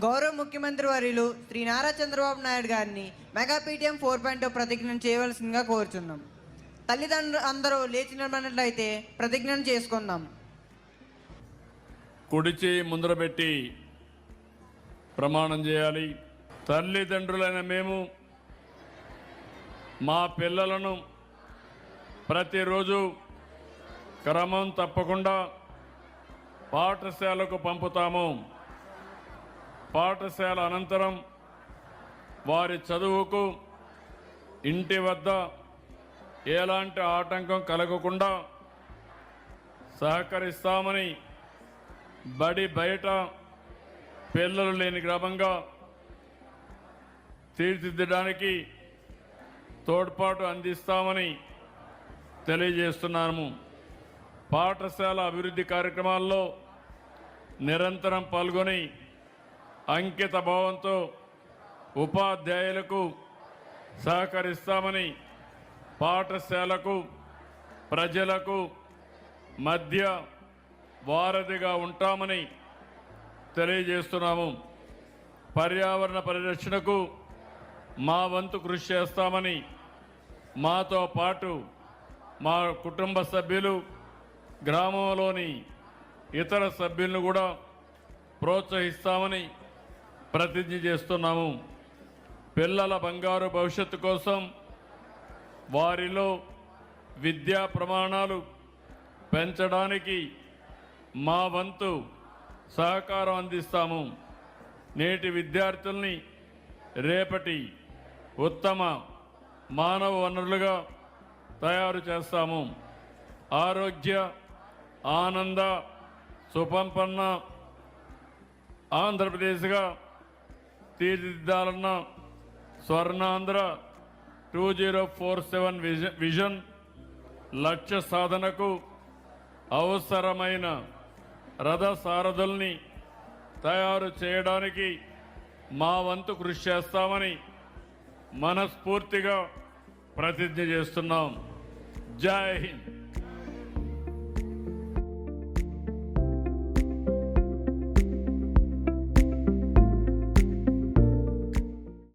గౌరవ ముఖ్యమంత్రి వర్యులు శ్రీ నారా చంద్రబాబు నాయుడు గారిని మెగా పీటీఎం 4.0 ప్రతిజ్ఞ చేయవలసిందిగా కోరుచున్నాం. తల్లిదండ్రులు అందరూ లేచి నిలబడినట్లయితే ప్రతిజ్ఞను చేసుకుందాం. కుడిచి ముందర పెట్టి ప్రమాణం చేయాలి. తల్లిదండ్రులైన మేము మా పిల్లలను ప్రతిరోజు క్రమం తప్పకుండా పాఠశాలకు పంపుతాము. పాఠశాల అనంతరం వారి చదువుకు ఇంటి వద్ద ఎలాంటి ఆటంకం కలగకుండా సహకరిస్తామని, బడి బయట పిల్లలు లేని గ్రామంగా తీర్చిదిద్దడానికి తోడ్పాటు అందిస్తామని తెలియజేస్తున్నాము. పాఠశాల అభివృద్ధి కార్యక్రమాల్లో నిరంతరం పాల్గొని అంకిత భావంతో ఉపాధ్యాయులకు సహకరిస్తామని, పాఠశాలకు ప్రజలకు మధ్య వారధిగా ఉంటామని తెలియజేస్తున్నాము. పర్యావరణ పరిరక్షణకు మా వంతు కృషి చేస్తామని, మాతో పాటు మా కుటుంబ సభ్యులు, గ్రామంలోని ఇతర సభ్యులను కూడా ప్రోత్సహిస్తామని ప్రతిజ్ఞ చేస్తున్నాము. పిల్లల బంగారు భవిష్యత్తు కోసం వారిలో విద్యా ప్రమాణాలు పెంచడానికి మా వంతు సహకారం అందిస్తాము. నేటి విద్యార్థుల్ని రేపటి ఉత్తమ మానవ వనరులుగా తయారు చేస్తాము. ఆరోగ్య, ఆనంద, సుసంపన్న ఆంధ్రప్రదేశ్గా తీర్చిదిద్దాలన్న స్వర్ణాంధ్ర 2047 విజన్ లక్ష్య సాధనకు అవసరమైన రథ సారథుల్ని తయారు చేయడానికి మా వంతు కృషి చేస్తామని మనస్ఫూర్తిగా ప్రతిజ్ఞ చేస్తున్నాం. జై హింద్.